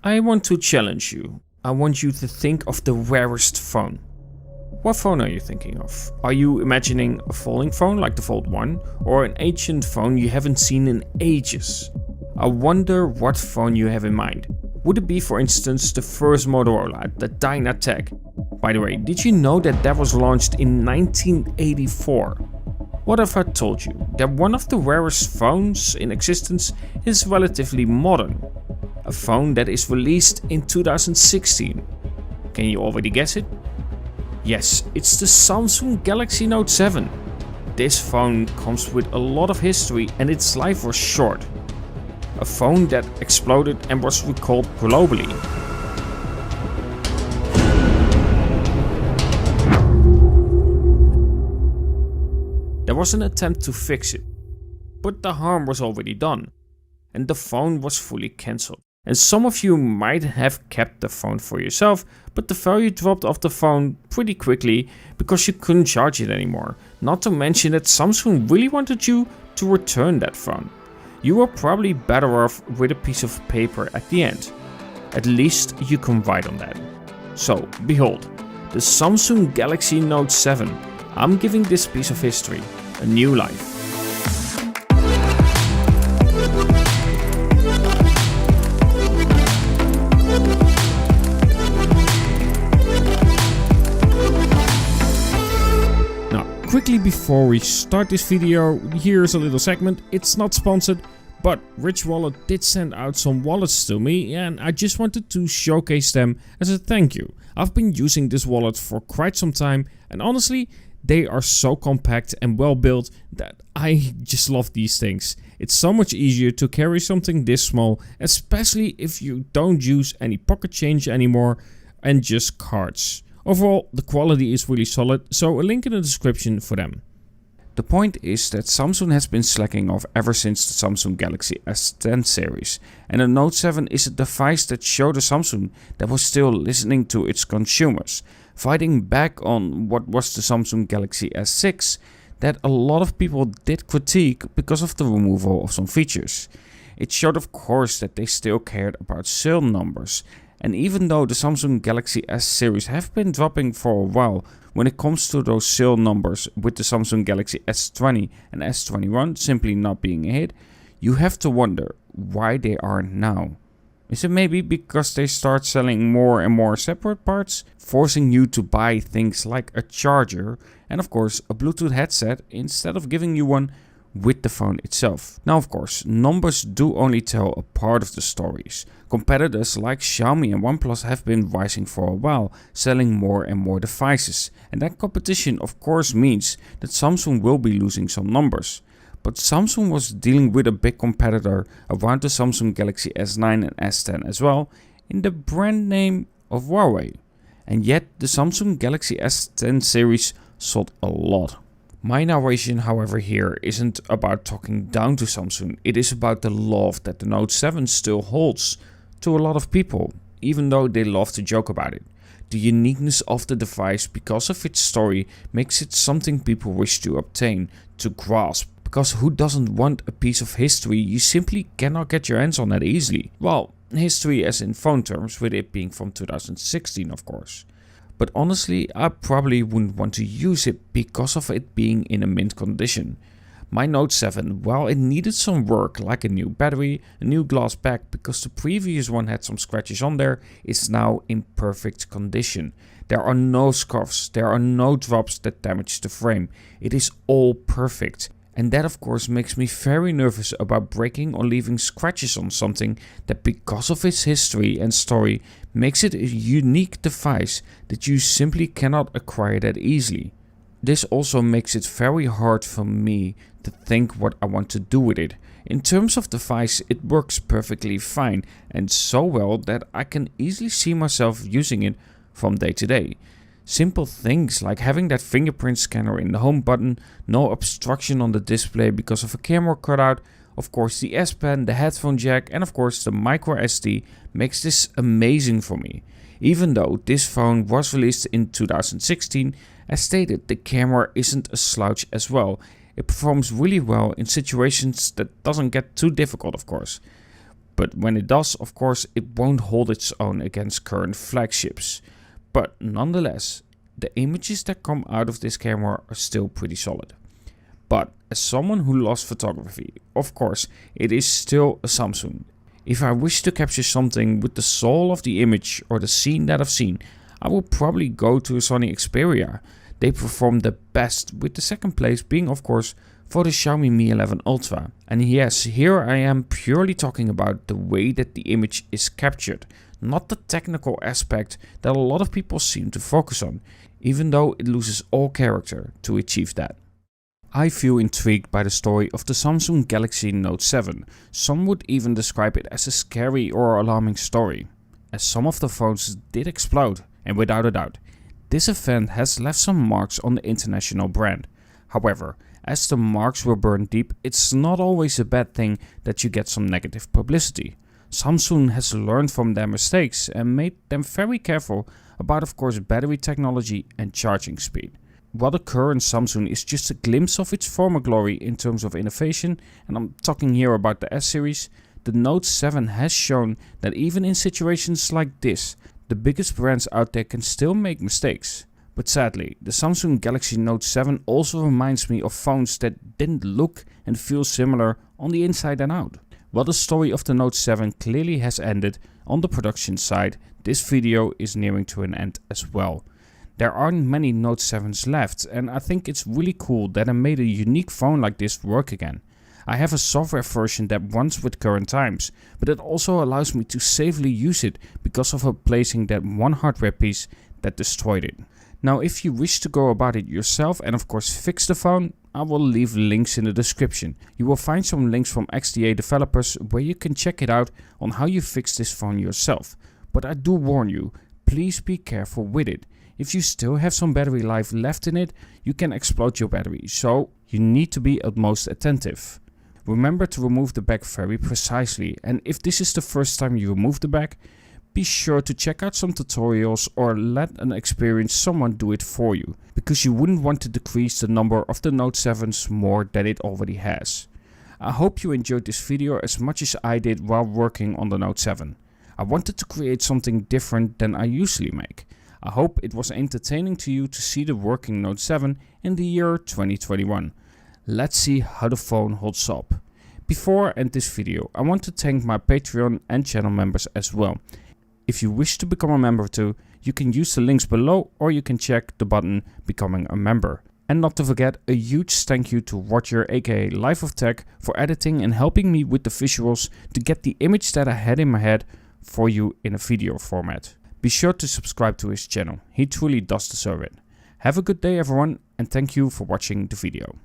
I want to challenge you. I want you to think of the rarest phone. What phone are you thinking of? Are you imagining a folding phone like the Fold 1 or an ancient phone you haven't seen in ages? I wonder what phone you have in mind. Would it be, for instance, the first Motorola, the Dynatec? By the way, did you know that was launched in 1984? What if I told you that one of the rarest phones in existence is relatively modern? A phone that is released in 2016. Can you already guess it? Yes, it's the Samsung Galaxy Note 7. This phone comes with a lot of history and its life was short. A phone that exploded and was recalled globally. There was an attempt to fix it, but the harm was already done, and the phone was fully cancelled. And some of you might have kept the phone for yourself, but the value dropped off the phone pretty quickly because you couldn't charge it anymore. Not to mention that Samsung really wanted you to return that phone. You were probably better off with a piece of paper at the end. At least you can write on that. So, behold, the Samsung Galaxy Note 7. I'm giving this piece of history a new life. Quickly before we start this video, here's a little segment. It's not sponsored, but Rich Wallet did send out some wallets to me and I just wanted to showcase them as a thank you. I've been using this wallet for quite some time and honestly, they are so compact and well built that I just love these things. It's so much easier to carry something this small, especially if you don't use any pocket change anymore and just cards. Overall, the quality is really solid, so a link in the description for them. The point is that Samsung has been slacking off ever since the Samsung Galaxy S10 series, and the Note 7 is a device that showed a Samsung that was still listening to its consumers, fighting back on what was the Samsung Galaxy S6 that a lot of people did critique because of the removal of some features. It showed of course that they still cared about sale numbers. And even though the Samsung Galaxy S series have been dropping for a while when it comes to those sale numbers with the Samsung Galaxy S20 and S21 simply not being a hit, you have to wonder why they are now. Is it maybe because they start selling more and more separate parts, forcing you to buy things like a charger and of course a Bluetooth headset instead of giving you one with the phone itself? Now of course, numbers do only tell a part of the stories. Competitors like Xiaomi and OnePlus have been rising for a while, selling more and more devices. And that competition of course means that Samsung will be losing some numbers. But Samsung was dealing with a big competitor around the Samsung Galaxy S9 and S10 as well, in the brand name of Huawei. And yet the Samsung Galaxy S10 series sold a lot. My narration, however, here isn't about talking down to Samsung, it is about the love that the Note 7 still holds to a lot of people, even though they love to joke about it. The uniqueness of the device because of its story makes it something people wish to obtain, to grasp, because who doesn't want a piece of history you simply cannot get your hands on that easily? Well, history as in phone terms, with it being from 2016 of course. But honestly, I probably wouldn't want to use it because of it being in a mint condition. My Note 7, while it needed some work like a new battery, a new glass back because the previous one had some scratches on there, is now in perfect condition. There are no scuffs, there are no drops that damage the frame. It is all perfect. And that of course makes me very nervous about breaking or leaving scratches on something that because of its history and story makes it a unique device that you simply cannot acquire that easily. This also makes it very hard for me to think what I want to do with it. In terms of device, it works perfectly fine and so well that I can easily see myself using it from day to day. Simple things like having that fingerprint scanner in the home button, no obstruction on the display because of a camera cutout, of course the S Pen, the headphone jack and of course the micro SD makes this amazing for me. Even though this phone was released in 2016, as stated, the camera isn't a slouch as well. It performs really well in situations that doesn't get too difficult of course. But when it does, of course, it won't hold its own against current flagships. But nonetheless, the images that come out of this camera are still pretty solid. But as someone who loves photography, of course, it is still a Samsung. If I wish to capture something with the soul of the image or the scene that I've seen, I will probably go to a Sony Xperia. They perform the best, with the second place being of course for the Xiaomi Mi 11 Ultra. And yes, here I am purely talking about the way that the image is captured, not the technical aspect that a lot of people seem to focus on, even though it loses all character to achieve that. I feel intrigued by the story of the Samsung Galaxy Note 7. Some would even describe it as a scary or alarming story, as some of the phones did explode, and without a doubt, this event has left some marks on the international brand. However, as the marks were burned deep, it's not always a bad thing that you get some negative publicity. Samsung has learned from their mistakes and made them very careful about, of course, battery technology and charging speed. While the current Samsung is just a glimpse of its former glory in terms of innovation, and I'm talking here about the S series, the Note 7 has shown that even in situations like this, the biggest brands out there can still make mistakes. But sadly, the Samsung Galaxy Note 7 also reminds me of phones that didn't look and feel similar on the inside and out. While the story of the Note 7 clearly has ended on the production side, this video is nearing to an end as well. There aren't many Note 7s left, and I think it's really cool that I made a unique phone like this work again. I have a software version that runs with current times, but it also allows me to safely use it because of replacing that one hardware piece that destroyed it. Now, if you wish to go about it yourself and of course fix the phone, I will leave links in the description. You will find some links from XDA developers where you can check it out on how you fix this phone yourself. But I do warn you, please be careful with it. If you still have some battery life left in it, you can explode your battery, so you need to be utmost attentive. Remember to remove the back very precisely, and if this is the first time you remove the back, be sure to check out some tutorials or let an experienced someone do it for you, because you wouldn't want to decrease the number of the Note 7s more than it already has. I hope you enjoyed this video as much as I did while working on the Note 7. I wanted to create something different than I usually make. I hope it was entertaining to you to see the working Note 7 in the year 2021. Let's see how the phone holds up. Before I end this video, I want to thank my Patreon and channel members as well. If you wish to become a member too, you can use the links below or you can check the button Becoming a Member. And not to forget, a huge thank you to Roger aka Life of Tech for editing and helping me with the visuals to get the image that I had in my head for you in a video format. Be sure to subscribe to his channel, he truly does deserve it. Have a good day everyone, and thank you for watching the video.